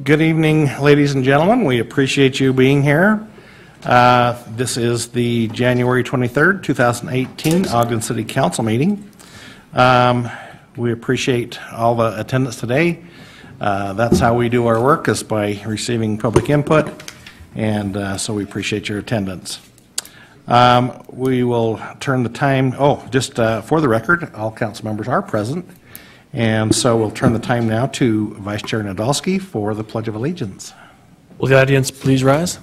Good evening, ladies and gentlemen. We appreciate you being here. This is the January 23rd, 2018 Ogden City Council meeting. We appreciate all the attendance today. That's how we do our work, is by receiving public input, and so we appreciate your attendance. We will turn the time, just for the record, all council members are present, and so we'll turn the time now to Vice Chair Nadolski for the Pledge of Allegiance. Will the audience please rise?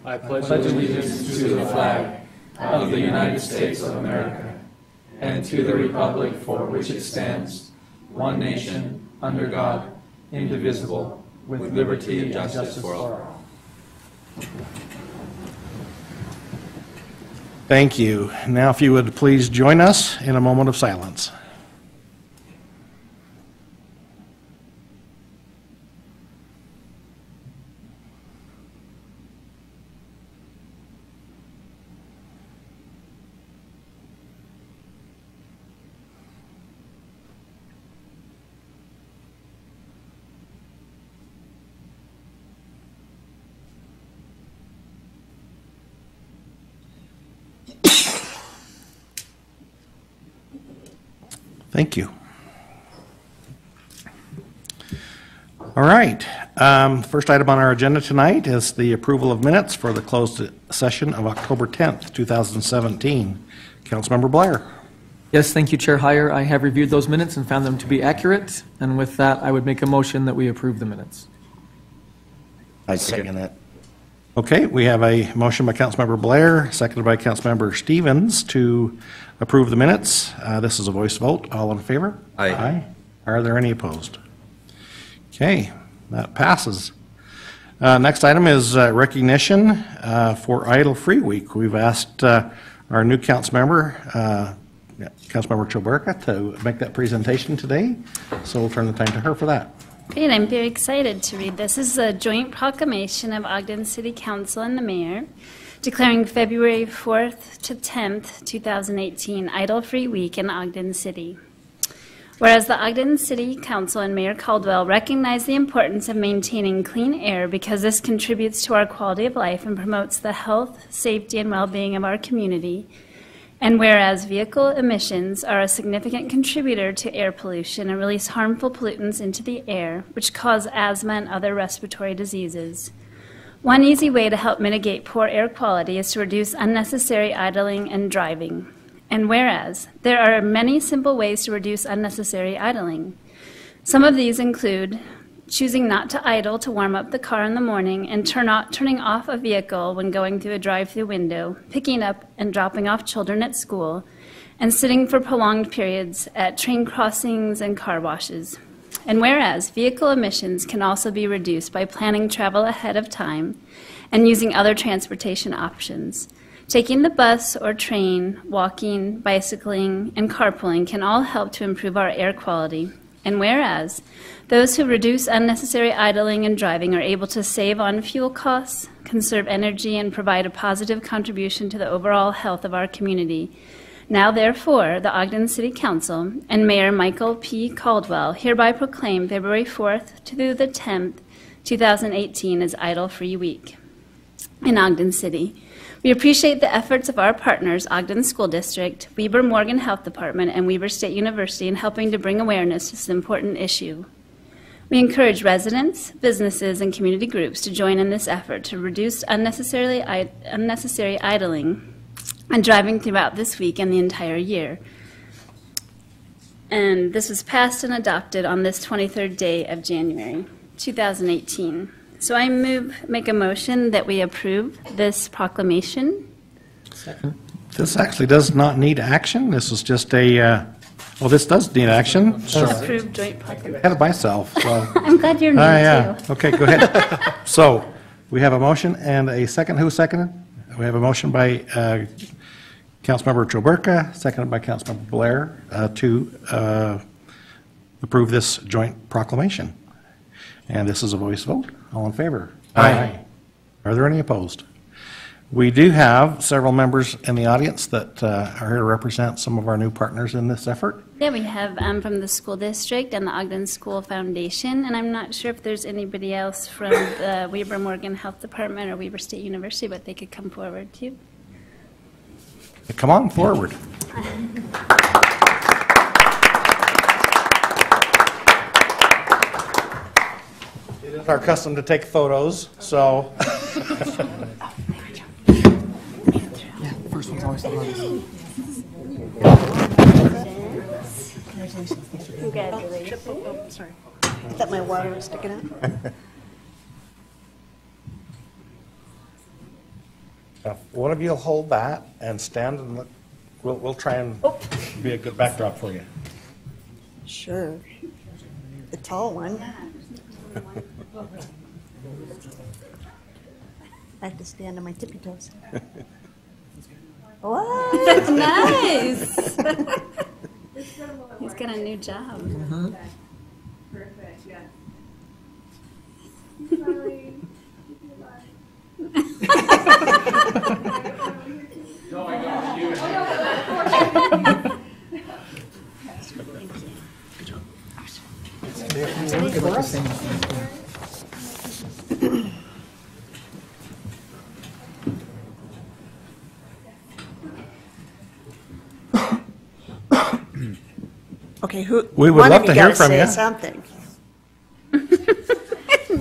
I pledge allegiance to the flag of the United States of America and to the republic for which it stands, one nation, under God, indivisible, with liberty and justice for all. Thank you. Now, if you would please join us in a moment of silence. Thank you. All right. First item on our agenda tonight is the approval of minutes for the closed session of October 10th, 2017. Councilmember Blair. Yes, thank you, Chair Heyer. I have reviewed those minutes and found them to be accurate, and with that, I would make a motion that we approve the minutes. I second that. Okay, we have a motion by Councilmember Blair, seconded by Councilmember Stevens to approve the minutes. This is a voice vote. All in favor? Aye. Aye. Are there any opposed? Okay, that passes. Next item is recognition for Idle Free Week. We've asked our new council member, Councilmember Choberka, to make that presentation today, so we'll turn the time to her for that. Great, I'm very excited to read this. This is a joint proclamation of Ogden City Council and the Mayor declaring February 4th to 10th, 2018 Idle Free Week in Ogden City. Whereas the Ogden City Council and Mayor Caldwell recognize the importance of maintaining clean air because this contributes to our quality of life and promotes the health, safety, and well-being of our community, and whereas vehicle emissions are a significant contributor to air pollution and release harmful pollutants into the air, which cause asthma and other respiratory diseases. One easy way to help mitigate poor air quality is to reduce unnecessary idling and driving. And whereas there are many simple ways to reduce unnecessary idling. Some of these include choosing not to idle to warm up the car in the morning and turning off a vehicle when going through a drive-through window, picking up and dropping off children at school, and sitting for prolonged periods at train crossings and car washes. And whereas vehicle emissions can also be reduced by planning travel ahead of time and using other transportation options. Taking the bus or train, walking, bicycling, and carpooling can all help to improve our air quality. And whereas those who reduce unnecessary idling and driving are able to save on fuel costs, conserve energy, and provide a positive contribution to the overall health of our community. Now, therefore, the Ogden City Council and Mayor Michael P. Caldwell hereby proclaim February 4th to the 10th, 2018 as Idle Free Week in Ogden City. We appreciate the efforts of our partners, Ogden School District, Weber Morgan Health Department, and Weber State University in helping to bring awareness to this important issue. We encourage residents, businesses, and community groups to join in this effort to reduce unnecessary idling and driving throughout this week and the entire year. And this was passed and adopted on this 23rd day of January, 2018. So I make a motion that we approve this proclamation. Second. This actually does not need action. This is just a, well, this does need action. Approve joint proclamation. Ahead of myself. So. I'm glad you're new, too. Okay, go ahead. So we have a motion and a second. Who seconded? We have a motion by Councilmember Choberka, seconded by Councilmember Blair to approve this joint proclamation. And this is a voice vote. All in favor? Aye. Are there any opposed? We do have several members in the audience that are here to represent some of our new partners in this effort. Yeah, we have from the school district and the Ogden School Foundation, and I'm not sure if there's anybody else from the Weber Morgan Health Department or Weber State University, but they could come forward too. Come on forward. It is our custom to take photos, so. First one's always the hardest. Congratulations. Oh, sorry. I thought my wire was sticking out. One of you will hold that and stand and look. We'll try and be a good backdrop for you. Sure. The tall one. I have to stand on my tippy toes. What? Nice. He's got a new job. Perfect, yeah. Okay, who? We would one love of to you hear gotta from say you. Something.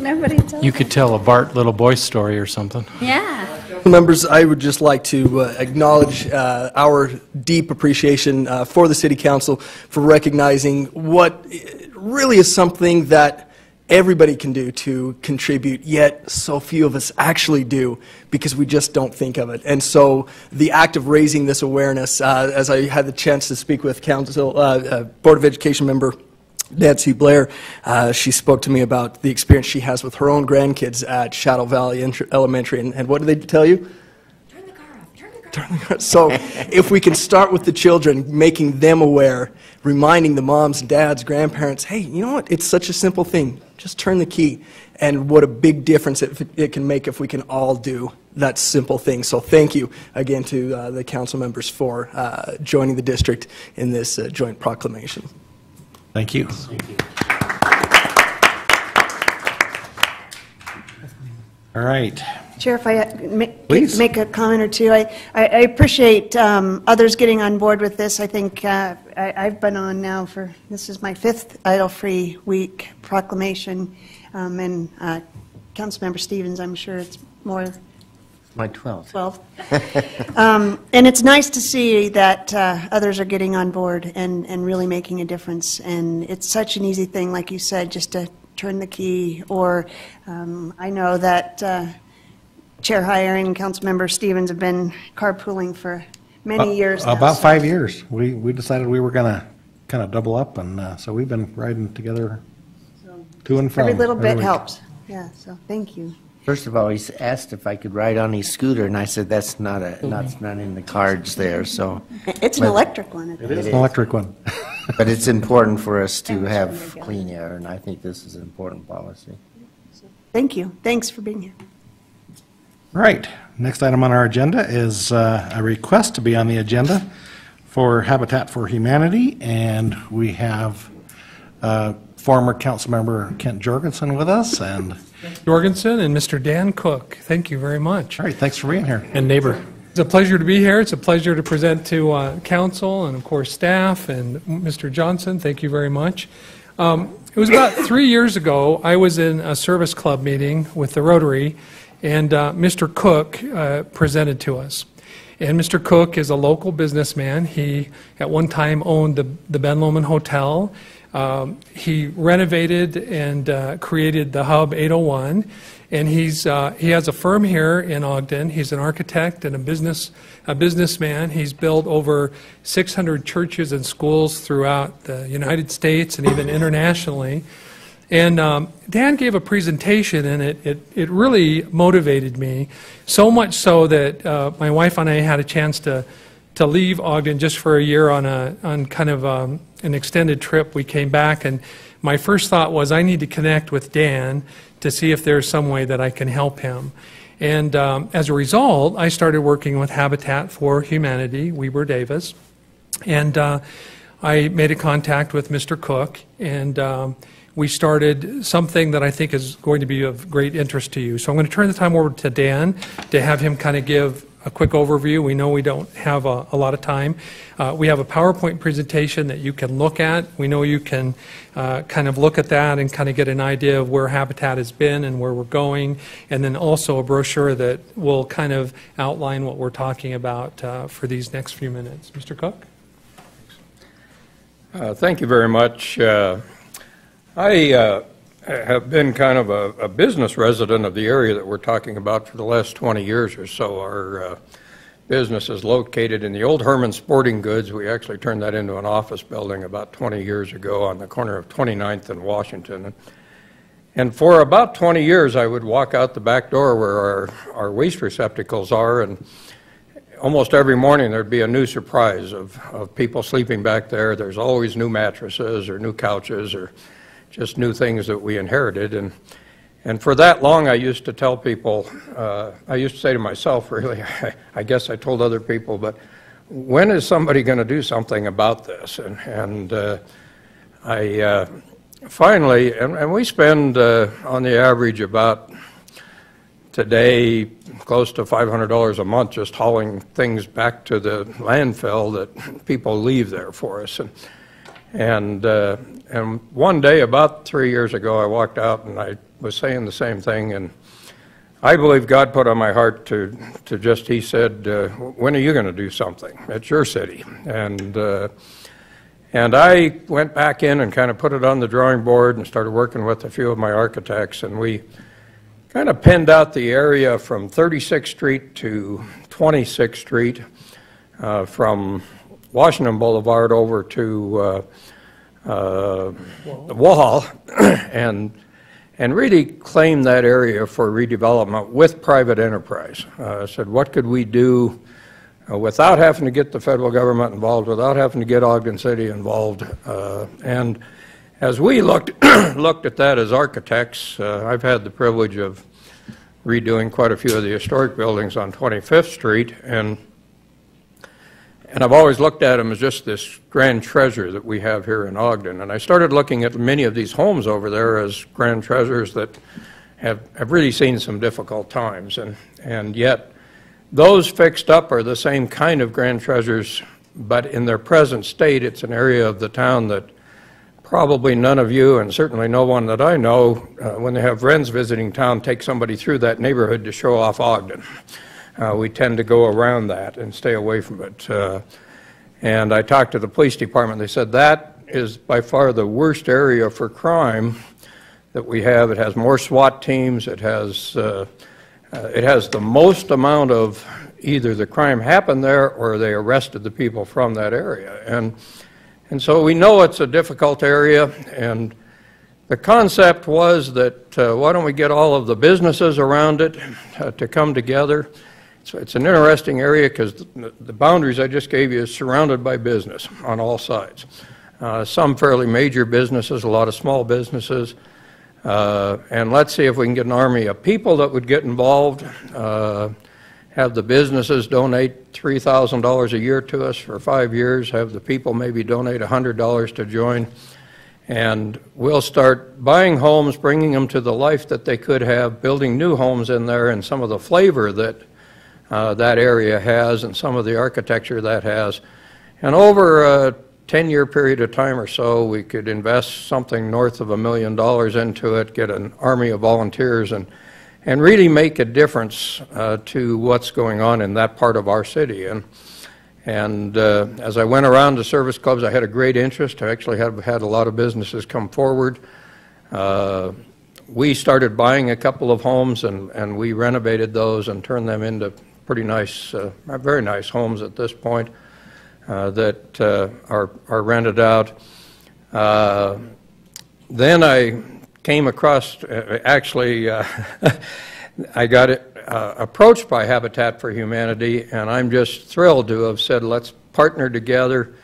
Nobody told. You could tell a Bart little boy story or something. Yeah. Members, I would just like to acknowledge our deep appreciation for the City Council for recognizing what really is something that everybody can do to contribute, yet so few of us actually do because we just don't think of it. And so the act of raising this awareness, as I had the chance to speak with Council, Board of Education member Nancy Blair, she spoke to me about the experience she has with her own grandkids at Shadow Valley Elementary. And what did they tell you? Turn the car off, turn the car off. Turn the car. So if we can start with the children, making them aware, reminding the moms, dads, grandparents, hey, you know what? It's such a simple thing. Just turn the key. And what a big difference it can make if we can all do that simple thing. So thank you again to the council members for joining the district in this joint proclamation. Thank you. All right. Chair, if I Please. make a comment or two, I appreciate others getting on board with this. I think I've been on now for, this is my 5th Idle-Free Week proclamation, and Councilmember Stevens, I'm sure it's more, My 12th. 12. And it's nice to see that others are getting on board and really making a difference. And it's such an easy thing, like you said, just to turn the key. Or I know that Chair Heyer and Councilmember Stevens have been carpooling for many years now. About 5 years. We decided we were going to kind of double up, and so we've been riding together to and from. Every little bit week. helps. Yeah, so thank you. First of all, he asked if I could ride on his scooter, and I said that's not in the cards there. So, It's an electric one. It is an electric one. but it's important for us to have clean air, and I think this is an important policy. Thank you. Thanks for being here. Right. Next item on our agenda is a request to be on the agenda for Habitat for Humanity, and we have former Councilmember Kent Jorgensen with us. And Jorgensen and Mr. Dan Cook. Thank you very much. all right, thanks for being here. And neighbor. It's a pleasure to be here. It's a pleasure to present to council and, of course, staff and Mr. Johnson. Thank you very much. It was about 3 years ago. I was in a service club meeting with the Rotary, and Mr. Cook presented to us. And Mr. Cook is a local businessman. He, at one time, owned the Ben Lomond Hotel. He renovated and created the Hub 801, and he has a firm here in Ogden. He's an architect and a businessman. He's built over 600 churches and schools throughout the United States and even internationally. And Dan gave a presentation, and it really motivated me, so much so that my wife and I had a chance to leave Ogden just for a year on kind of an extended trip. We came back, and my first thought was I need to connect with Dan to see if there's some way that I can help him. And as a result, I started working with Habitat for Humanity, Weber Davis, and I made a contact with Mr. Cook, and we started something that I think is going to be of great interest to you. So I'm going to turn the time over to Dan to have him kind of give a quick overview. We know we don't have a lot of time. We have a PowerPoint presentation that you can look at. We know you can kind of look at that and kind of get an idea of where Habitat has been and where we're going, and then also a brochure that will kind of outline what we're talking about for these next few minutes. Mr. Cook? Thank you very much. I have been kind of a business resident of the area that we're talking about for the last 20 years or so. Our business is located in the old Herman Sporting Goods. We actually turned that into an office building about 20 years ago on the corner of 29th and Washington. And for about 20 years, I would walk out the back door where our waste receptacles are, and almost every morning there'd be a new surprise of people sleeping back there. There's always new mattresses or new couches or just new things that we inherited. And for that long, I used to tell people, I used to say to myself, really, I guess I told other people, but when is somebody going to do something about this? And I finally, and we spend on the average about today close to $500 a month just hauling things back to the landfill that people leave there for us. And one day, about 3 years ago, I walked out and I was saying the same thing, and I believe God put on my heart to just, he said, when are you going to do something? It's your city. And I went back in and kind of put it on the drawing board and started working with a few of my architects, and we kind of pinned out the area from 36th Street to 26th Street, from Washington Boulevard over to the Wall, and really claim that area for redevelopment with private enterprise. I said, what could we do without having to get the federal government involved, without having to get Ogden City involved? And as we looked at that as architects, I've had the privilege of redoing quite a few of the historic buildings on 25th Street, and I've always looked at them as just this grand treasure that we have here in Ogden. And I started looking at many of these homes over there as grand treasures that have really seen some difficult times. And yet, those fixed up are the same kind of grand treasures, but in their present state, it's an area of the town that probably none of you, and certainly no one that I know, when they have friends visiting town, take somebody through that neighborhood to show off Ogden. We tend to go around that and stay away from it. And I talked to the police department. They said that is by far the worst area for crime that we have. It has more SWAT teams. It has the most amount of either the crime happened there or they arrested the people from that area. And so we know it's a difficult area. And the concept was that why don't we get all of the businesses around it to come together. So it's an interesting area because the boundaries I just gave you is surrounded by business on all sides. Some fairly major businesses, a lot of small businesses. And let's see if we can get an army of people that would get involved, have the businesses donate $3,000 a year to us for 5 years, have the people maybe donate $100 to join, and we'll start buying homes, bringing them to the life that they could have, building new homes in there, and some of the flavor that that area has and some of the architecture that has. And over a 10-year period of time or so, we could invest something north of $1 million into it, get an army of volunteers, and really make a difference to what's going on in that part of our city. And as I went around to service clubs, I had a great interest. I actually have had a lot of businesses come forward. We started buying a couple of homes, and we renovated those and turned them into pretty nice, very nice homes at this point that are rented out. Then I came across, actually, I got approached by Habitat for Humanity, and I'm just thrilled to have said, let's partner together.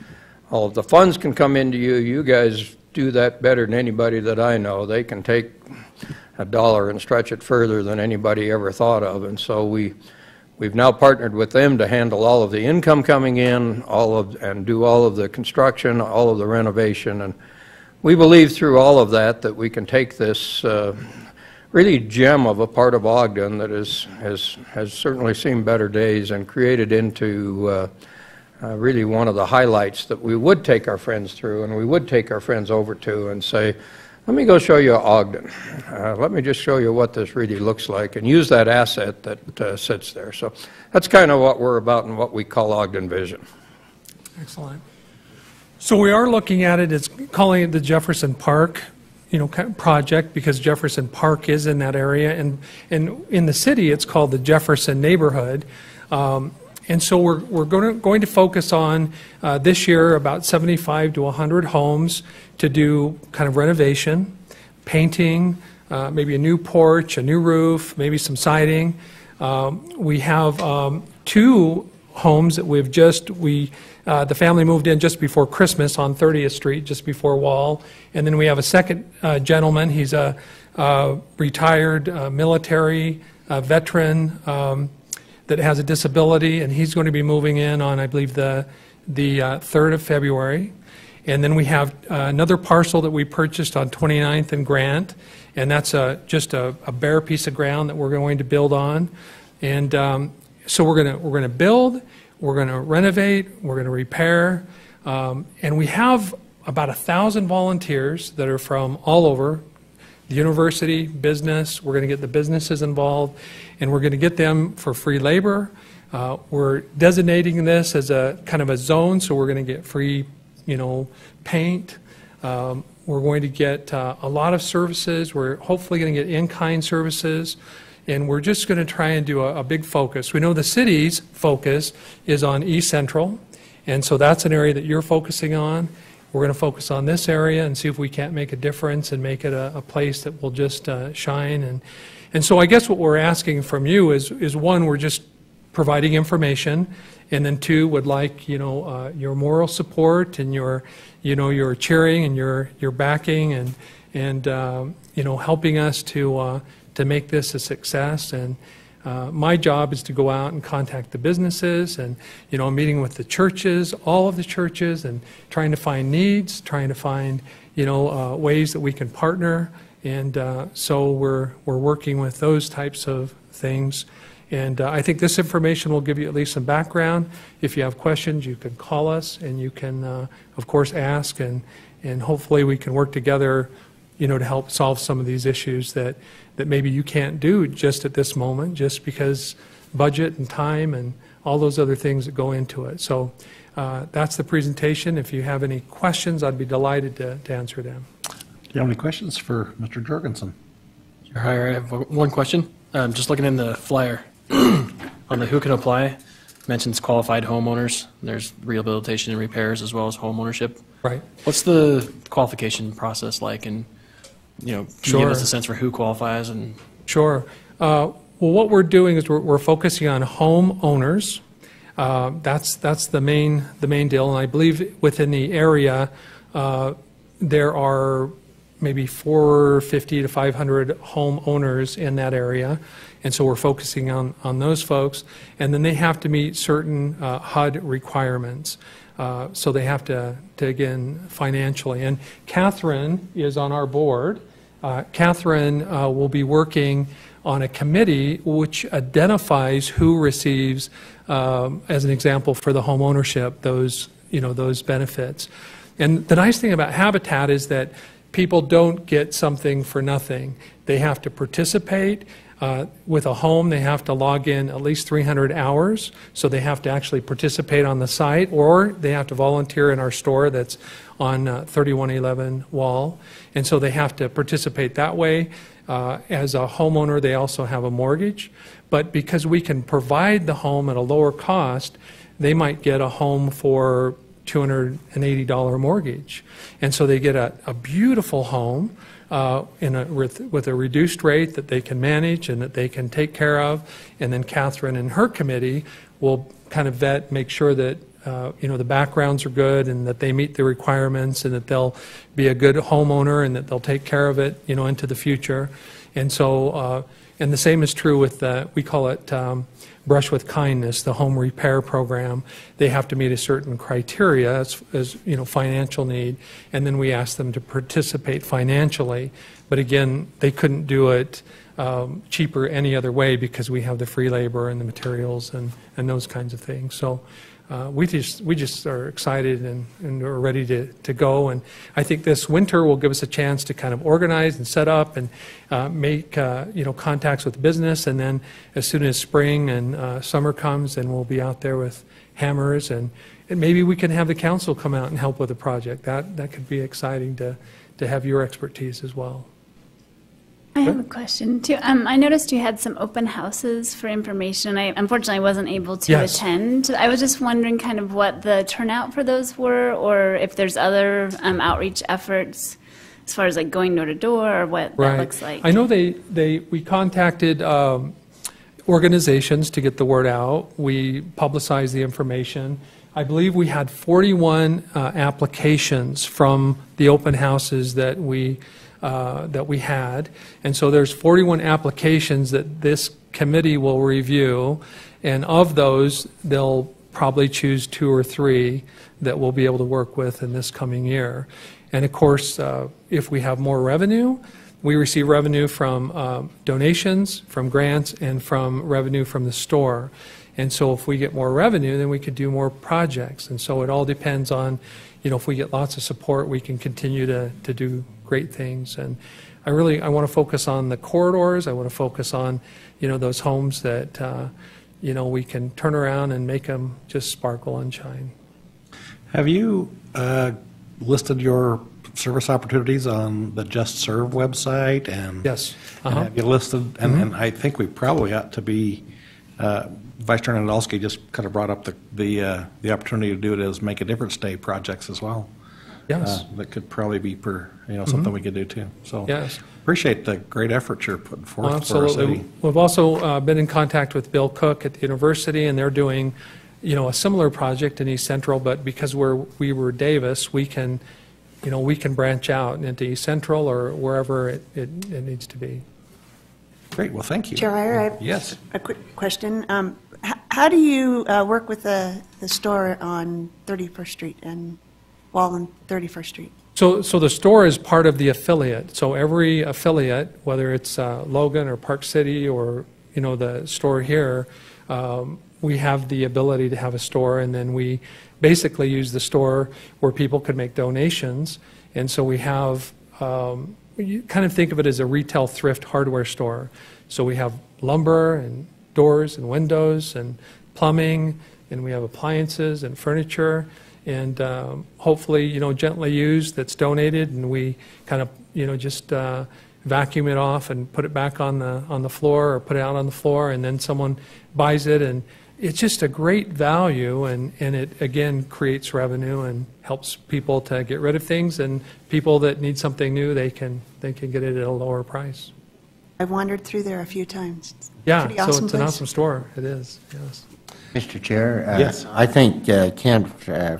All of the funds can come into you. You guys do that better than anybody that I know. They can take a dollar and stretch it further than anybody ever thought of. And so we've now partnered with them to handle all of the income coming in, and do all of the construction, all of the renovation. And we believe through all of that we can take this really gem of a part of Ogden that has certainly seen better days and create it into really one of the highlights that we would take our friends through, and we would take our friends over to and say, let me go show you Ogden. Let me just show you what this really looks like, and use that asset that sits there. So that's kind of what we're about and what we call Ogden Vision. Excellent. So we are looking at it as calling it the Jefferson Park, project, because Jefferson Park is in that area, and in the city it's called the Jefferson neighborhood. And so we're going to focus on this year about 75 to 100 homes to do kind of renovation, painting, maybe a new porch, a new roof, maybe some siding. We have 2 homes that the family moved in just before Christmas on 30th Street, just before Wall. And then we have a second gentleman. He's a retired military veteran that has a disability, and he's going to be moving in on, I believe, the 3rd of February. And then we have another parcel that we purchased on 29th and Grant, and that's just a bare piece of ground that we're going to build on. And so we're going to build, we're going to renovate, we're going to repair, and we have about 1,000 volunteers that are from all over the university, business. We're going to get the businesses involved, and we're going to get them for free labor. We're designating this as a kind of a zone, so we're going to get free, paint. We're going to get a lot of services. We're hopefully going to get in-kind services, and we're just going to try and do a big focus. We know the city's focus is on East Central, and so that's an area that you're focusing on. We're going to focus on this area and see if we can't make a difference and make it a place that will just shine. And so I guess what we're asking from you is one, we're just providing information, and then 2, would like your moral support and your cheering and your backing and helping us to make this a success. And my job is to go out and contact the businesses and, meeting with the churches, all of the churches, and trying to find needs, trying to find, ways that we can partner. And so we're working with those types of things. And I think this information will give you at least some background. If you have questions, you can call us, and you can, of course, ask, and hopefully we can work together, to help solve some of these issues that maybe you can't do just at this moment, just because budget and time and all those other things that go into it. So that's the presentation. If you have any questions, I'd be delighted to answer them. Do you have any questions for Mr. Jorgensen? Sure. Hi, I have one question. Just looking in the flyer on the who can apply, it mentions qualified homeowners. There's rehabilitation and repairs as well as home ownership. Right. What's the qualification process like? And can you give us a sense for who qualifies? And Sure. Well, what we're doing is we're focusing on home owners. That's the main deal, and I believe within the area there are maybe 450 to 500 homeowners in that area, and so we're focusing on those folks. And then they have to meet certain HUD requirements. So they have to again, financially. And Catherine is on our board. Catherine will be working on a committee which identifies who receives, as an example for the home ownership, those benefits. And the nice thing about Habitat is that people don't get something for nothing. They have to participate. With a home, they have to log in at least 300 hours, so they have to actually participate on the site, or they have to volunteer in our store that's on 3111 Wall, and so they have to participate that way. As a homeowner, they also have a mortgage, but because we can provide the home at a lower cost, they might get a home for $280 mortgage, and so they get a beautiful home with a reduced rate that they can manage and that they can take care of. And then Catherine and her committee will kind of vet, make sure that the backgrounds are good and that they meet the requirements and that they'll be a good homeowner and that they'll take care of it into the future. And so, and the same is true with we call it Brush with Kindness, the home repair program. They have to meet a certain criteria as financial need, and then we ask them to participate financially. But again, they couldn't do it cheaper any other way because we have the free labor and the materials and those kinds of things. So we just are excited and are ready to go. And I think this winter will give us a chance to kind of organize and set up and make contacts with business. And then as soon as spring and summer comes, then we'll be out there with hammers and maybe we can have the council come out and help with the project. That could be exciting to have your expertise as well. I have a question too. I noticed you had some open houses for information. I unfortunately wasn't able to attend. I was just wondering kind of what the turnout for those were, or if there's other outreach efforts as far as like going door to door, or what that looks like. I know we contacted organizations to get the word out. We publicized the information. I believe we had 41 applications from the open houses that we had. And so there's 41 applications that this committee will review, and of those, they'll probably choose 2 or 3 that we'll be able to work with in this coming year. And of course, if we have more revenue, we receive revenue from donations, from grants, and from revenue from the store. And so if we get more revenue, then we could do more projects. And so it all depends on, if we get lots of support, we can continue to do great things. And I want to focus on the corridors. I want to focus on, those homes that, we can turn around and make them just sparkle and shine. Have you listed your service opportunities on the Just Serve website? And yes. And have you listed, and I think we probably ought to be, Vice Chair Nadolski just kind of brought up the opportunity to do it as Make a Difference Day projects as well. Yes. That could probably be something we could do too. So yes. Appreciate the great effort you're putting forth for our absolutely. city. We've also been in contact with Bill Cook at the university, and they're doing, a similar project in East Central, but because we were Davis, we can branch out into East Central or wherever it needs to be. Great. Well, thank you. Chair Heyer, I have yes. a quick question. How do you work with the store on 31st Street and Wall on 31st Street? So the store is part of the affiliate. So every affiliate, whether it's Logan or Park City or the store here, we have the ability to have a store, and then we basically use the store where people could make donations. And so we have, you kind of think of it as a retail thrift hardware store. So we have lumber and doors and windows and plumbing, and we have appliances and furniture. And hopefully, gently used that's donated, and we kind of, just vacuum it off and put it back on the floor or put it out on the floor, and then someone buys it, and it's just a great value, and it again creates revenue and helps people to get rid of things, and people that need something new, they can get it at a lower price. I've wandered through there a few times. Yeah, Pretty so awesome it's an place. awesome store. It is. Yes. Mr. Chair? Yes. I think Kent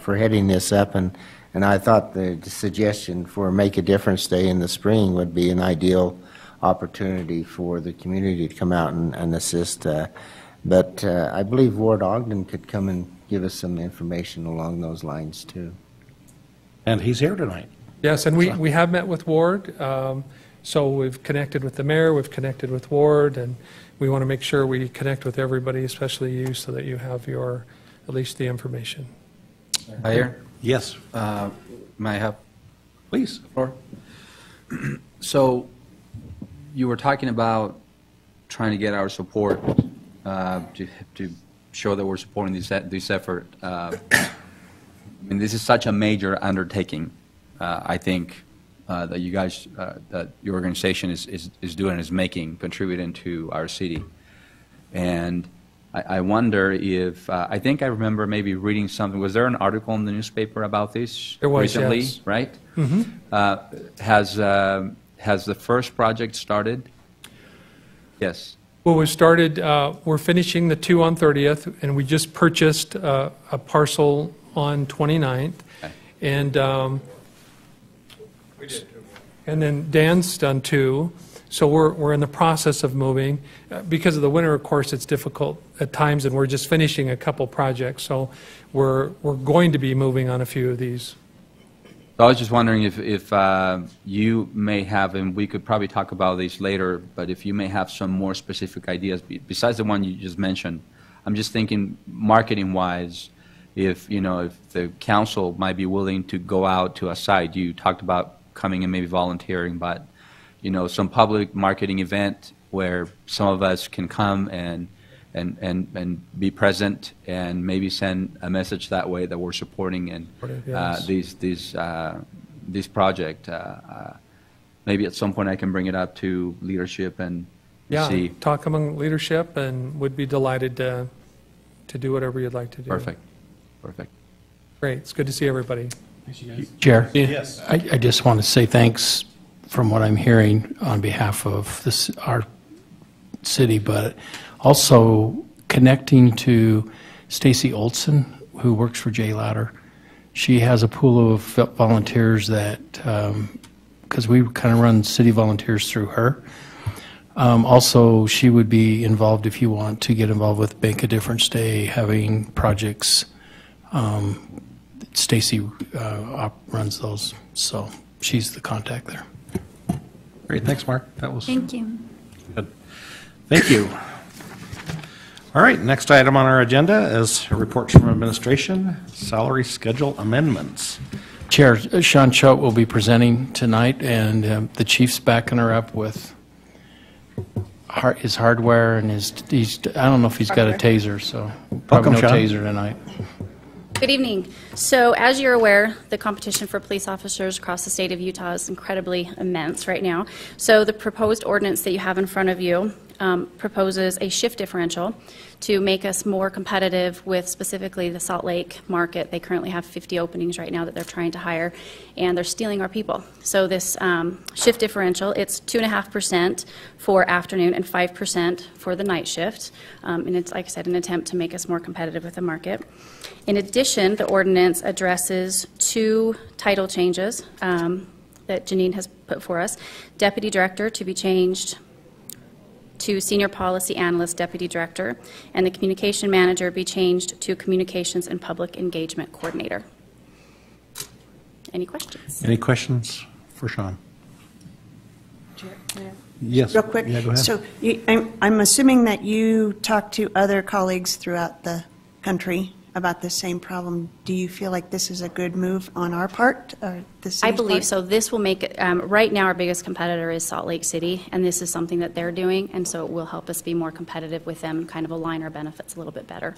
for heading this up, and I thought the suggestion for Make a Difference Day in the spring would be an ideal opportunity for the community to come out and assist. But I believe Ward Ogden could come and give us some information along those lines, too. And he's here tonight. Yes, and we have met with Ward. So we've connected with the mayor, we've connected with Ward, and we want to make sure we connect with everybody, especially you, so that you have at least the information. Mayor? Yes. May I have Please. the floor? So you were talking about trying to get our support to show that we're supporting this effort. I mean, this is such a major undertaking. I think that you guys, that your organization is doing, is contributing to our city. And I wonder if, I think I remember maybe reading something, was there an article in the newspaper about this there was, recently, yes. right? Mm-hmm. Has the first project started? Yes. Well, we started, we're finishing the 2 on 30th, and we just purchased a parcel on 29th. Okay. And and then Dan's done 2. So we're in the process of moving. Because of the winter, of course, it's difficult at times, and we're just finishing a couple projects. So we're going to be moving on a few of these. I was just wondering if you may have, and we could probably talk about these later, but if you may have some more specific ideas besides the one you just mentioned. I'm just thinking marketing-wise, if the council might be willing to go out to a site. You talked about coming and maybe volunteering, but some public marketing event where some of us can come and be present and maybe send a message that way that we're supporting and these project. Maybe at some point I can bring it up to leadership and see. Talk among leadership, and would be delighted to do whatever you'd like to do. Perfect. Great. It's good to see everybody. Chair? Yes. I just want to say thanks from what I'm hearing on behalf of our city, but also connecting to Stacy Olson, who works for J Louder. She has a pool of volunteers that, because we kind of run city volunteers through her. Also, she would be involved if you want to get involved with Bank a Difference Day, having projects. Stacy runs those, so she's the contact there. Great, thanks, Mark. That was Thank you. good. Thank you. All right, next item on our agenda is reports from administration, salary schedule amendments. Chair, Sean Choate will be presenting tonight, and the chief's backing her up with his hardware and I don't know if he's got a taser, so probably no taser tonight. Good evening. So as you're aware, the competition for police officers across the state of Utah is incredibly immense right now. So the proposed ordinance that you have in front of you proposes a shift differential to make us more competitive with specifically the Salt Lake market. They currently have 50 openings right now that they're trying to hire, and they're stealing our people. So this shift differential, it's 2.5% for afternoon and 5% for the night shift. And it's, like I said, an attempt to make us more competitive with the market. In addition, the ordinance addresses 2 title changes that Janine has put for us. Deputy Director to be changed to Senior Policy Analyst Deputy Director, and the Communication Manager be changed to Communications and Public Engagement Coordinator. Any questions? Any questions for Sean? Chair, Yes. real quick. Yeah, go ahead. So I'm assuming that you talked to other colleagues throughout the country about the same problem. Do you feel like this is a good move on our part, or the city's I believe part? so. This will make it, right now our biggest competitor is Salt Lake City, and this is something that they're doing, and so it will help us be more competitive with them, kind of align our benefits a little bit better.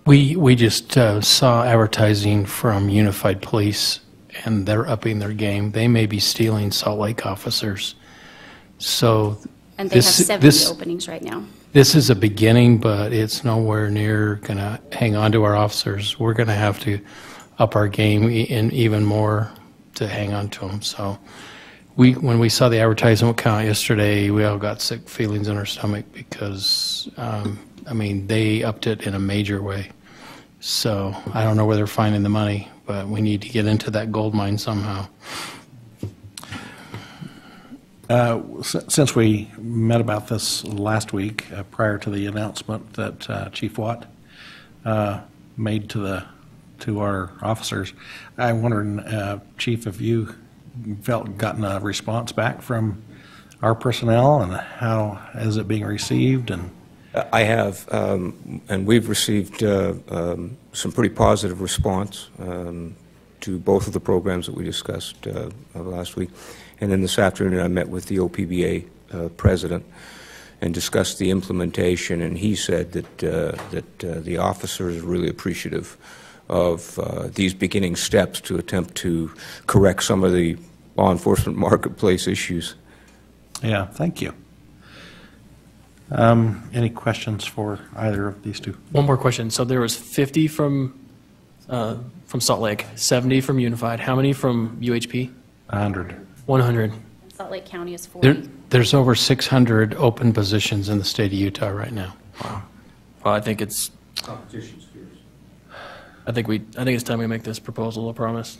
We just saw advertising from Unified Police, and they're upping their game. They may be stealing Salt Lake officers. So And they have 70 openings right now. This is a beginning, but it's nowhere near going to hang on to our officers. We're going to have to up our game and even more to hang on to them. So when we saw the advertisement count yesterday, we all got sick feelings in our stomach because, they upped it in a major way. So I don't know where they're finding the money, but we need to get into that gold mine somehow. Since we met about this last week, prior to the announcement that Chief Watt made to our officers, I'm wondering, Chief, if you gotten a response back from our personnel, and how is it being received? And I have, and we've received some pretty positive response to both of the programs that we discussed last week. And then this afternoon I met with the OPBA president and discussed the implementation, and he said that the officers are really appreciative of these beginning steps to attempt to correct some of the law enforcement marketplace issues. Yeah, thank you. Any questions for either of these two? One more question. So there was 50 from Salt Lake, 70 from Unified. How many from UHP? 100. 100. Salt Lake County is 40. There's over 600 open positions in the state of Utah right now. Wow. Well, I think it's Competition's fierce. I think it's time we make this proposal a promise.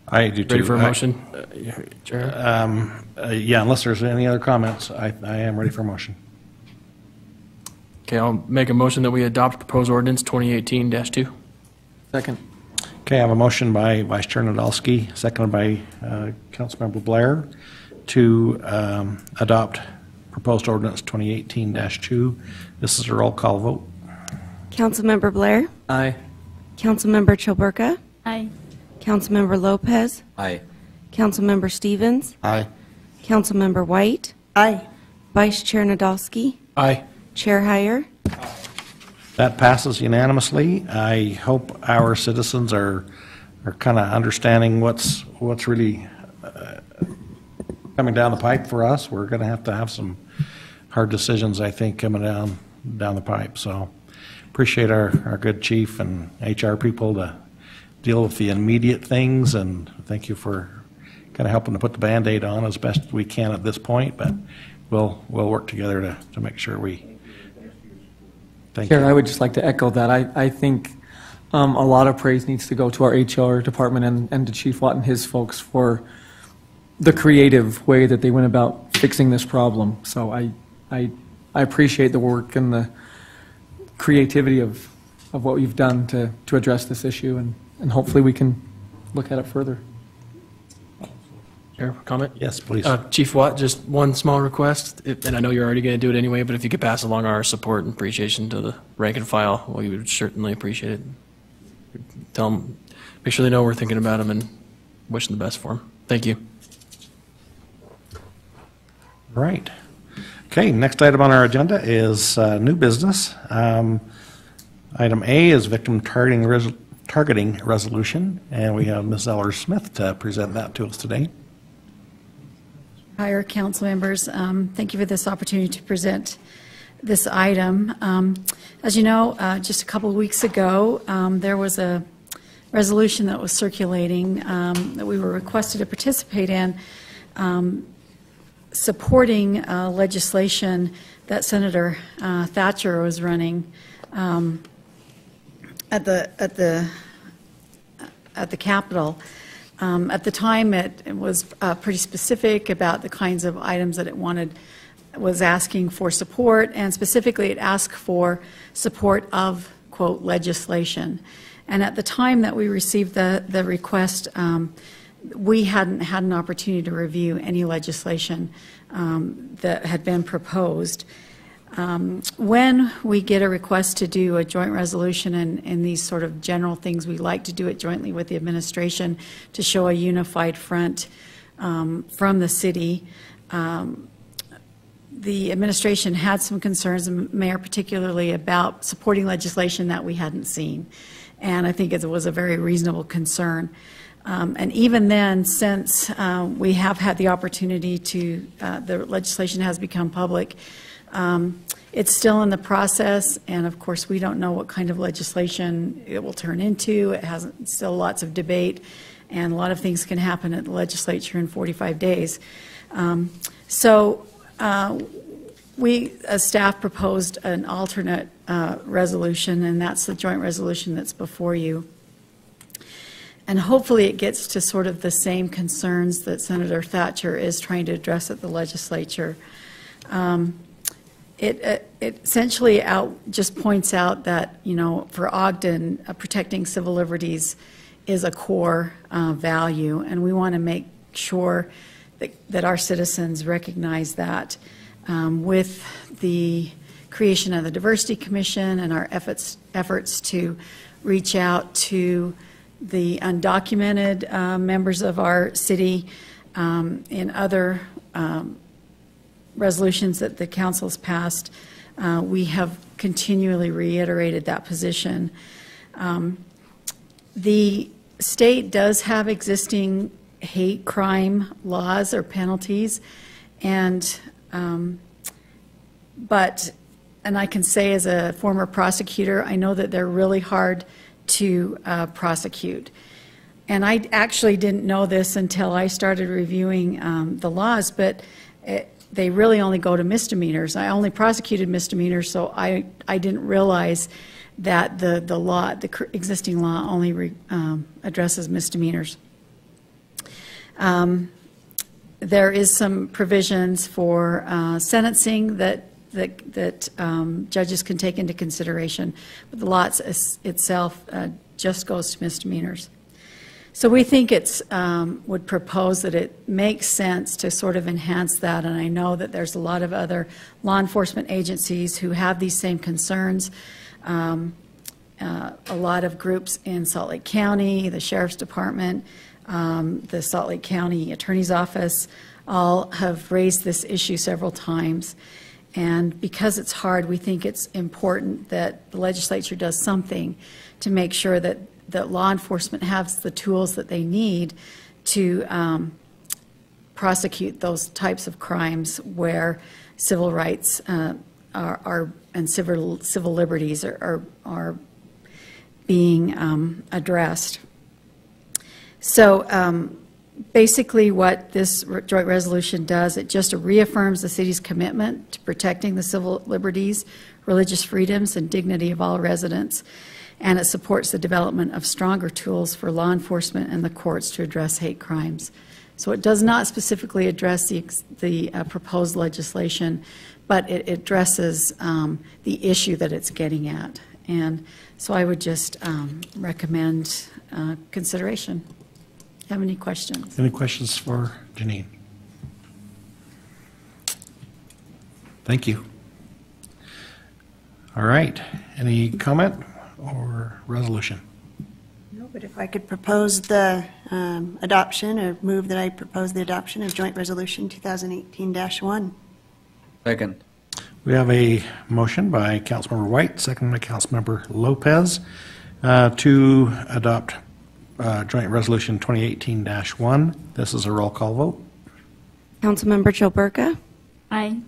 I do too. Ready for a motion? Chair? Yeah, unless there's any other comments, I am ready for a motion. Okay, I'll make a motion that we adopt proposed ordinance 2018-2. Second. Okay, I have a motion by Vice Chair Nadolski, seconded by Councilmember Blair, to adopt proposed ordinance 2018-2. This is a roll call vote. Councilmember Blair? Aye. Councilmember Chilberka? Aye. Councilmember Lopez? Aye. Councilmember Stevens? Aye. Councilmember White? Aye. Vice Chair Nadolski? Aye. Chair Heyer? That passes unanimously. I hope our citizens are kind of understanding what's really coming down the pipe for us. We're going to have some hard decisions, I think, coming down the pipe. So appreciate our good chief and HR people to deal with the immediate things, and thank you for kind of helping to put the Band-Aid on as best we can at this point, but we'll work together to make sure we thank Chair, you. I would just like to echo that. I think a lot of praise needs to go to our HR department and to Chief Watt and his folks for the creative way that they went about fixing this problem. So I appreciate the work and the creativity of what you've done to address this issue, and hopefully we can look at it further. Chair, comment? Yes, please. Chief Watt, just one small request, and I know you're already going to do it anyway, but if you could pass along our support and appreciation to the rank and file, we would certainly appreciate it. Tell them, make sure they know we're thinking about them and wishing the best for them. Thank you. Right. Okay, next item on our agenda is new business. Item A is victim targeting resolution, and we have Ms. Eller-Smith to present that to us today. Higher council members, thank you for this opportunity to present this item. As you know, just a couple of weeks ago, there was a resolution that was circulating that we were requested to participate in, supporting legislation that Senator Thatcher was running at the Capitol. At the time, it was pretty specific about the kinds of items that it was asking for support, and specifically it asked for support of, quote, legislation. And at the time that we received the request, we hadn't had an opportunity to review any legislation that had been proposed. When we get a request to do a joint resolution and these sort of general things, we like to do it jointly with the administration to show a unified front from the city. The administration had some concerns, and Mayor particularly, about supporting legislation that we hadn't seen. And I think it was a very reasonable concern. And even then, since we have had the opportunity to, the legislation has become public, it's still in the process, and of course we don't know what kind of legislation it will turn into. It hasn't, still lots of debate, and a lot of things can happen at the legislature in 45 days. We, as staff, proposed an alternate resolution, and that's the joint resolution that's before you. And hopefully it gets to sort of the same concerns that Senator Thatcher is trying to address at the legislature. It essentially just points out that, you know, for Ogden, protecting civil liberties is a core value, and we want to make sure that our citizens recognize that. With the creation of the Diversity Commission and our efforts to reach out to the undocumented members of our city in other resolutions that the council's passed, we have continually reiterated that position. The state does have existing hate crime laws or penalties, and and I can say as a former prosecutor, I know that they're really hard to prosecute. And I actually didn't know this until I started reviewing the laws, but they really only go to misdemeanors. I only prosecuted misdemeanors, so I didn't realize that the existing law only addresses misdemeanors. There is some provisions for sentencing that judges can take into consideration, but the law itself just goes to misdemeanors. So we think it's would propose that it makes sense to sort of enhance that, and I know that there's a lot of other law enforcement agencies who have these same concerns. A lot of groups in Salt Lake County, the Sheriff's Department, the Salt Lake County Attorney's Office, all have raised this issue several times. And because it's hard, we think it's important that the legislature does something to make sure that law enforcement has the tools that they need to prosecute those types of crimes where civil rights are and civil liberties are being addressed. So basically what this joint resolution does, it just reaffirms the city's commitment to protecting the civil liberties, religious freedoms, and dignity of all residents, and it supports the development of stronger tools for law enforcement and the courts to address hate crimes. So it does not specifically address the proposed legislation, but it addresses the issue that it's getting at. And so I would just recommend consideration. Have any questions? Any questions for Janine? Thank you. All right. Any comment or resolution? No, but if I could propose the adoption, or move that I propose the adoption of Joint Resolution 2018-1. Second. We have a motion by Councilmember White, second by Councilmember Lopez, to adopt Joint Resolution 2018-1. This is a roll call vote. Councilmember Joe Burka. Aye.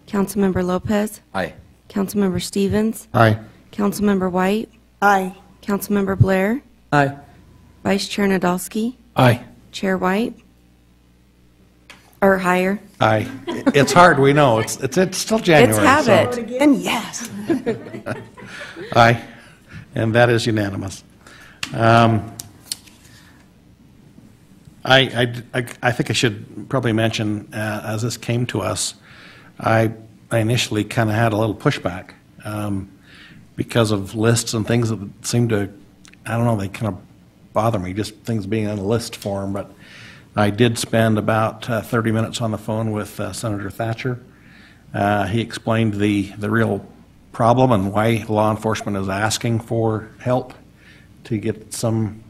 Councilmember Lopez. Aye. Councilmember Stevens. Aye. Councilmember White. Aye. Councilmember Blair. Aye. Vice Chair Nadolski. Aye. Chair White. Or higher. Aye. It's hard, we know. It's still January. It's habit. So. Again, yes. Aye. And that is unanimous. I think I should probably mention, as this came to us, I initially kind of had a little pushback because of lists and things that seem to, I don't know, they kind of bother me, just things being in a list form. But I did spend about 30 minutes on the phone with Senator Thatcher. He explained the real problem and why law enforcement is asking for help to get some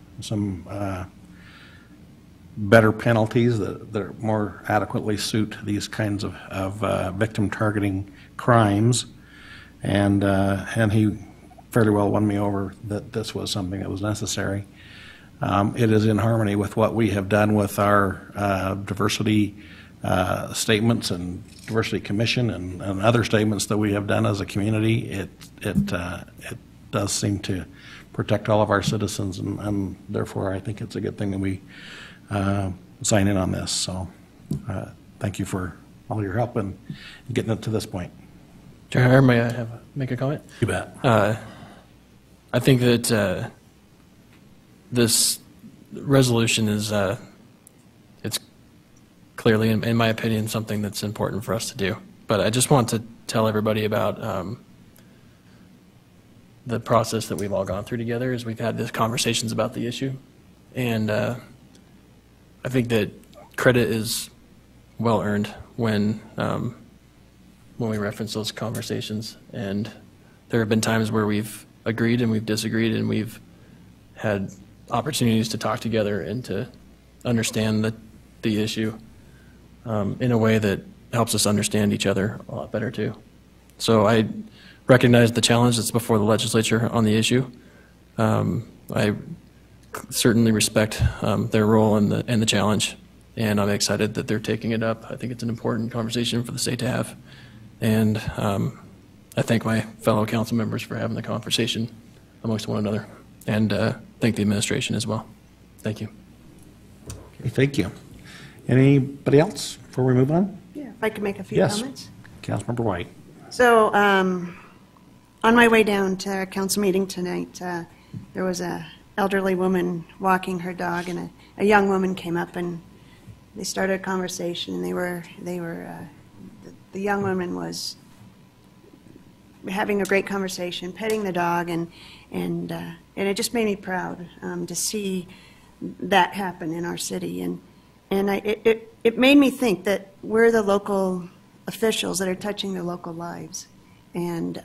better penalties that more adequately suit these kinds of victim targeting crimes, and he fairly well won me over that this was something that was necessary. It is in harmony with what we have done with our diversity statements and diversity commission and other statements that we have done as a community. It does seem to protect all of our citizens, and therefore I think it's a good thing that we sign in on this. So thank you for all your help in getting it to this point. Chair, may I make a comment? You bet. I think that this resolution is it's clearly, in my opinion, something that's important for us to do. But I just want to tell everybody about the process that we've all gone through together as we've had these conversations about the issue. And I think that credit is well earned when we reference those conversations. And there have been times where we've agreed and we've disagreed, and we've had opportunities to talk together and to understand the issue in a way that helps us understand each other a lot better too. So I recognize the challenge that's before the legislature on the issue. I certainly respect their role in the challenge, and I'm excited that they're taking it up. I think it's an important conversation for the state to have, and I thank my fellow council members for having the conversation amongst one another, and thank the administration as well. Thank you. Okay, thank you. Anybody else before we move on? Yeah, if I could make a few Yes. comments. Councilmember White. So on my way down to our council meeting tonight, there was a elderly woman walking her dog, and a young woman came up and they started a conversation, and the young woman was having a great conversation, petting the dog, and it just made me proud to see that happen in our city, and it made me think that we're the local officials that are touching their local lives, and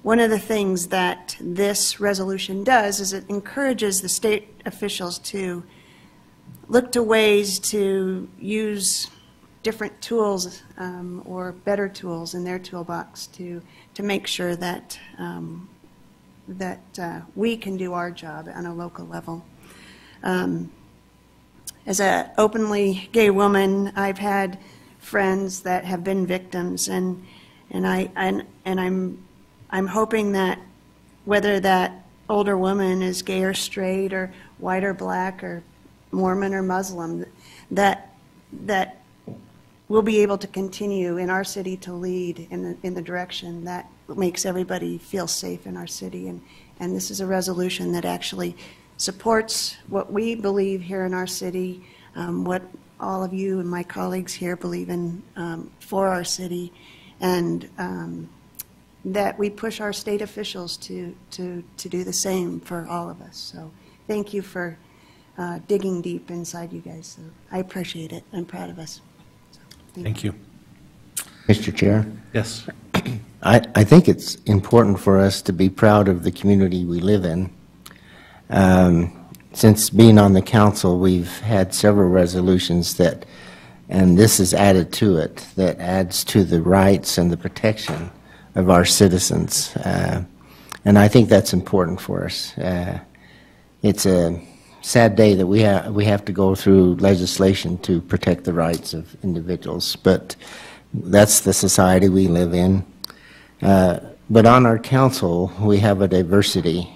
one of the things that this resolution does is it encourages the state officials to look to ways to use different tools or better tools in their toolbox to make sure that we can do our job on a local level. As an openly gay woman, I've had friends that have been victims, and I'm hoping that whether that older woman is gay or straight or white or black or Mormon or Muslim, that we'll be able to continue in our city to lead in the direction that makes everybody feel safe in our city. And this is a resolution that actually supports what we believe here in our city, what all of you and my colleagues here believe in for our city, and that we push our state officials to do the same for all of us. So thank you for digging deep inside you guys. So I appreciate it. I'm proud of us. So, thank you. Mr. Chair? Yes. I think it's important for us to be proud of the community we live in. Since being on the council, we've had several resolutions that, and this is added to it, that adds to the rights and the protection of our citizens. And I think that's important for us. It's a sad day that we have to go through legislation to protect the rights of individuals, but that's the society we live in. But on our council, we have a diversity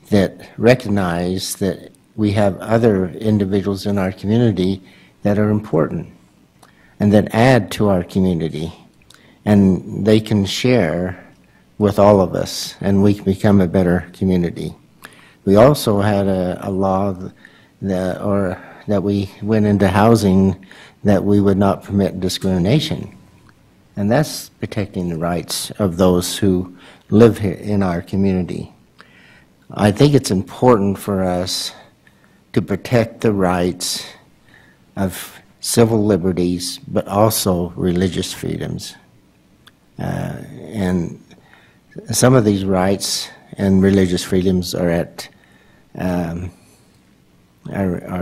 that recognize that we have other individuals in our community that are important and that add to our community, and they can share with all of us, and we can become a better community. We also had a law that we went into housing that we would not permit discrimination, and that's protecting the rights of those who live here in our community. I think it's important for us to protect the rights of civil liberties, but also religious freedoms. And some of these rights and religious freedoms are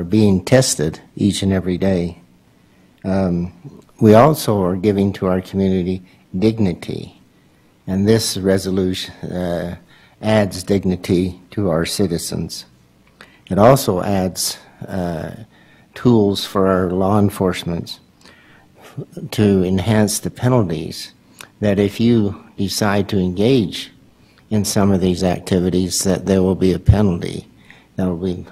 being tested each and every day. We also are giving to our community dignity, and this resolution adds dignity to our citizens. It also adds tools for our law enforcement to enhance the penalties, that if you decide to engage in some of these activities, that there will be a penalty that will be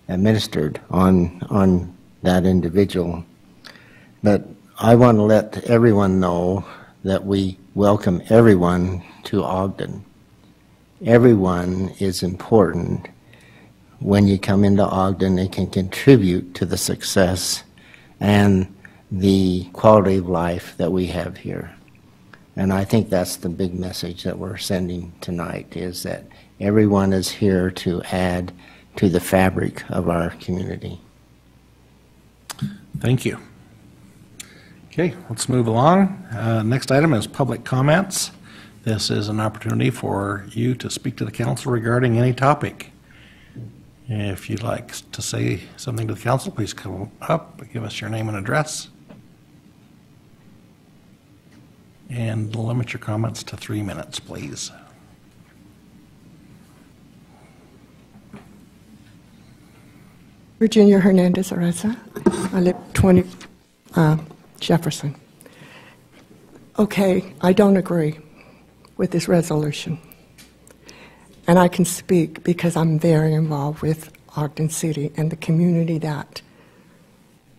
administered on that individual. But I want to let everyone know that we welcome everyone to Ogden. Everyone is important. When you come into Ogden, they can contribute to the success and the quality of life that we have here. And I think that's the big message that we're sending tonight, is that everyone is here to add to the fabric of our community. Thank you. Okay, let's move along. Next item is public comments. This is an opportunity for you to speak to the council regarding any topic. If you'd like to say something to the council, please come up, give us your name and address, and limit your comments to 3 minutes, please. Virginia Hernandez Areza. I live 20 Jefferson. Okay, I don't agree with this resolution. And I can speak because I'm very involved with Ogden City and the community that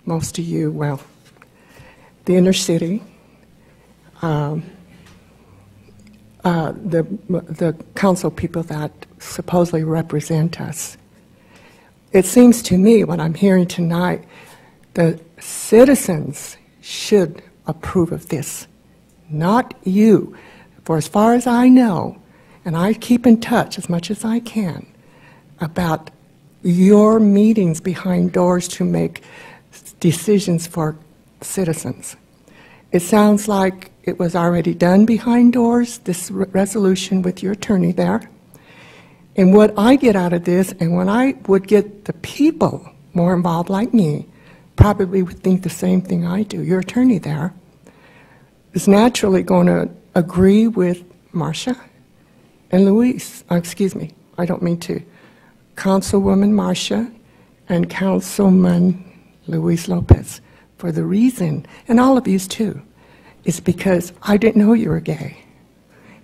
most of you, well, the inner city, the council people that supposedly represent us. It seems to me, what I'm hearing tonight, The citizens should approve of this, not you. For as far as I know, and I keep in touch as much as I can about your meetings behind doors to make decisions for citizens. It sounds like it was already done behind doors, this resolution with your attorney there. And what I get out of this, and when I would get the people more involved like me, probably would think the same thing I do. Your attorney there is naturally going to agree with Marcia and Luis. Excuse me, I don't mean to. Councilwoman Marcia and Councilman Luis Lopez, for the reason, and all of you too, is because I didn't know you were gay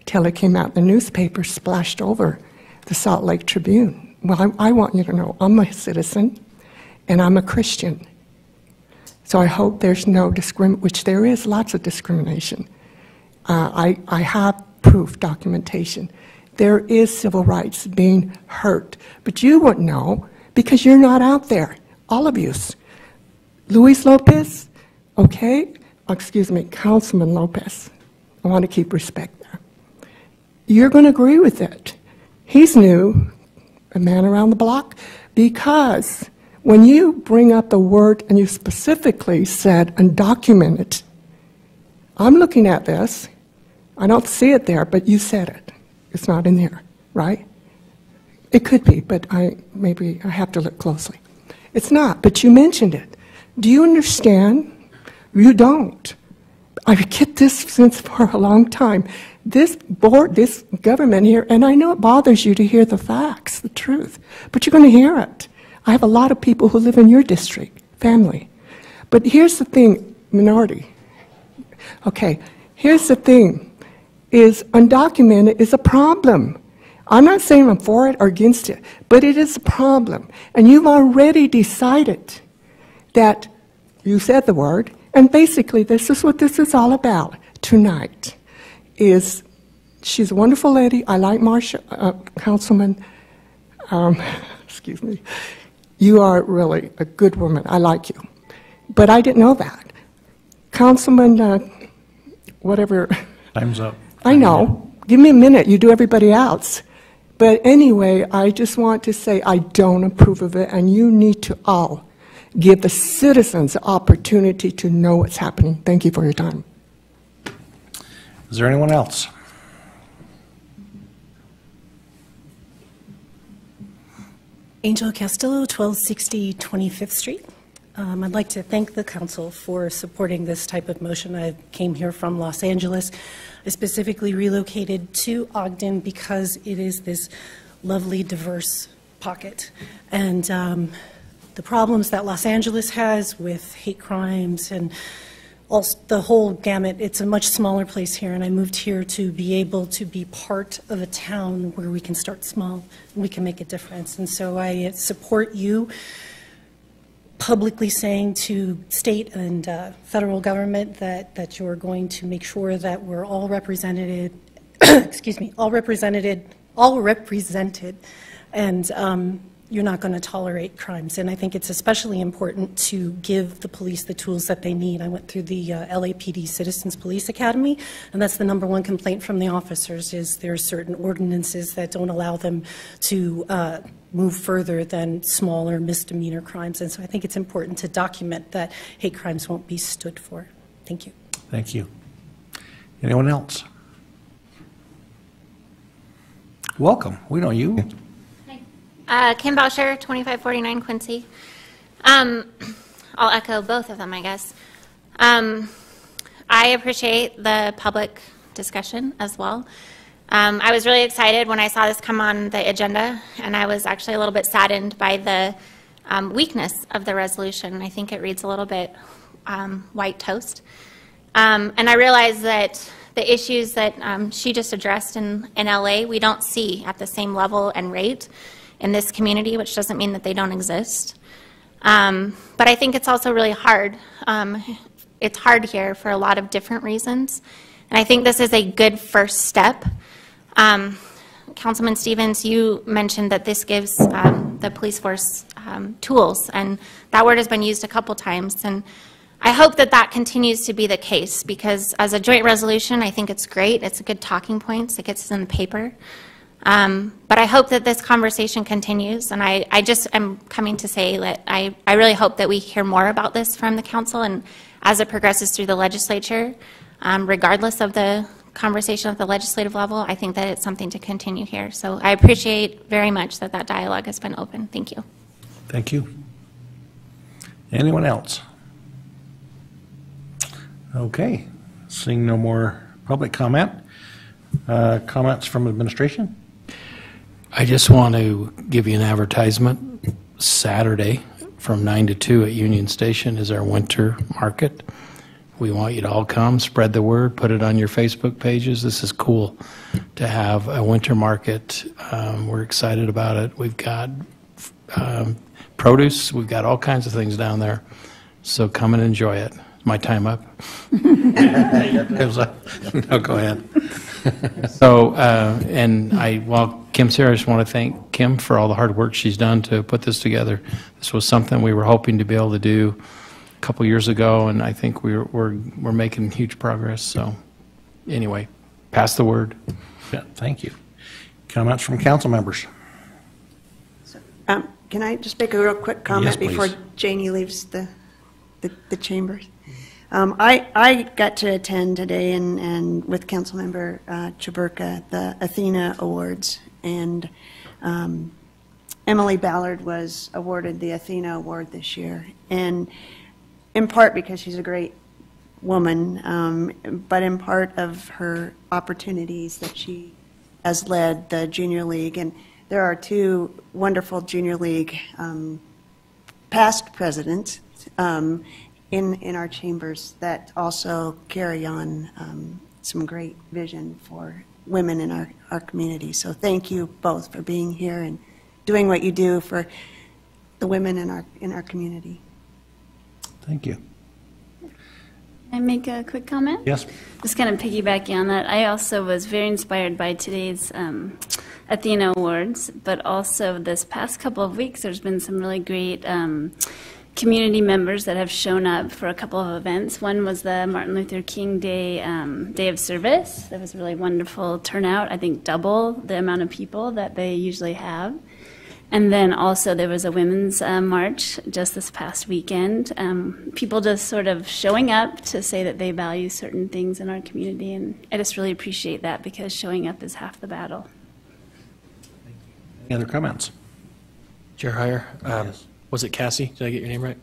till it came out in the newspaper, splashed over the Salt Lake Tribune. Well, I want you to know I'm a citizen and I'm a Christian. So I hope there's no discrimination, which there is lots of discrimination. I have proof, documentation. There is civil rights being hurt, but you wouldn't know because you're not out there, all of you. Luis Lopez, okay, excuse me, Councilman Lopez, I want to keep respect there. You're going to agree with it. He's new, a man around the block, because when you bring up the word and you specifically said undocumented, I'm looking at this, I don't see it there, but you said it. It's not in there, right? It could be, but maybe I have to look closely. It's not, but you mentioned it. Do you understand? You don't. I get this since for a long time. This board, this government here, and I know it bothers you to hear the facts, the truth, but you're going to hear it. I have a lot of people who live in your district, family. But here's the thing, minority. Okay, here's the thing, is undocumented is a problem. I'm not saying I'm for it or against it, but it is a problem. And you've already decided that you said the word, and basically this is what this is all about tonight, is she's a wonderful lady. I like Marcia, Councilman, excuse me. You are really a good woman. I like you. But I didn't know that. Councilman, whatever. Time's up. I know. Give me a minute. You do everybody else. But anyway, I just want to say I don't approve of it, and you need to all give the citizens the opportunity to know what's happening. Thank you for your time. Is there anyone else? Angel Castillo, 1260 25th Street. I'd like to thank the council for supporting this type of motion. I came here from Los Angeles. I specifically relocated to Ogden because it is this lovely, diverse pocket. And the problems that Los Angeles has with hate crimes and also the whole gamut, it's a much smaller place here, and I moved here to be able to be part of a town where we can start small and we can make a difference. And so I support you publicly saying to state and federal government that you're going to make sure that we're all represented, excuse me, all represented, and you're not going to tolerate crimes. And I think it's especially important to give the police the tools that they need. I went through the LAPD Citizens Police Academy, and that's the #1 complaint from the officers, is there are certain ordinances that don't allow them to move further than smaller misdemeanor crimes. And so I think it's important to document that hate crimes won't be stood for. Thank you. Thank you. Anyone else? Welcome. We know you. Kim Bauscher, 2549 Quincy. I'll echo both of them, I guess. I appreciate the public discussion as well. I was really excited when I saw this come on the agenda, and I was actually a little bit saddened by the weakness of the resolution. I think it reads a little bit white toast. And I realize that the issues that she just addressed in LA, we don't see at the same level and rate in this community, which doesn't mean that they don't exist. But I think it's also really hard. It's hard here for a lot of different reasons. And I think this is a good first step. Councilman Stevens, you mentioned that this gives the police force tools, and that word has been used a couple times. And I hope that that continues to be the case, because as a joint resolution, I think it's great. It's a good talking points. It gets us in the paper. But I hope that this conversation continues, and I just am coming to say that I really hope that we hear more about this from the council, and as it progresses through the legislature, regardless of the conversation at the legislative level, I think that it's something to continue here. So I appreciate very much that that dialogue has been open. Thank you. Thank you. Anyone else? Okay, seeing no more public comment. Comments from administration? I just want to give you an advertisement. Saturday from 9 to 2 at Union Station is our winter market. We want you to all come, spread the word, put it on your Facebook pages. This is cool to have a winter market. We're excited about it. We've got produce. We've got all kinds of things down there. So come and enjoy it. My time up? No, go ahead. So, while Kim's here, I just want to thank Kim for all the hard work she's done to put this together. This was something we were hoping to be able to do a couple years ago, and I think we're making huge progress. So, anyway, pass the word. Yeah, thank you. Comments from council members? Can I just make a real quick comment Yes, before please. Janie leaves the chambers? I got to attend today and with Councilmember Chaburka, the Athena Awards, and Emily Ballard was awarded the Athena Award this year, and in part because she's a great woman, but in part of her opportunities that she has led the Junior League, and there are two wonderful Junior League past presidents in our chambers that also carry on some great vision for women in our community. So thank you both for being here and doing what you do for the women in our community. Thank you. Can I make a quick comment? Yes. Just kind of piggybacking on that, I also was very inspired by today's Athena Awards, but also this past couple of weeks, there's been some really great community members that have shown up for a couple of events. One was the Martin Luther King Day Day of Service. That was a really wonderful turnout. I think double the amount of people that they usually have. And then also there was a women's march just this past weekend. People just sort of showing up to say that they value certain things in our community, and I just really appreciate that, because showing up is half the battle. Any other comments? Chair Heyer, was it Cassie? Did I get your name right?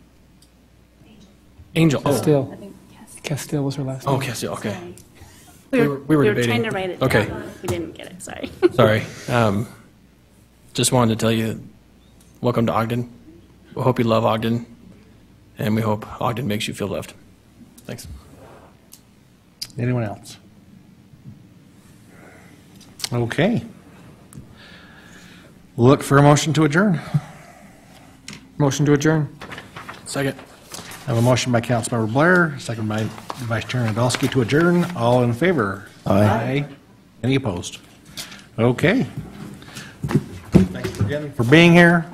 Angel. Castile. I think Castile was her last Oh, name. Castile, okay. We We were were debating. trying to write it Okay. down. We didn't get it, sorry. Sorry. Just wanted to tell you, welcome to Ogden. We hope you love Ogden, and we hope Ogden makes you feel loved. Thanks. Anyone else? Okay. Look for a motion to adjourn. Motion to adjourn. Second. I have a motion by Councilmember Blair, second by Vice Chair Nadolski to adjourn. All in favor? Aye. Any opposed? Okay. Thanks again for being here.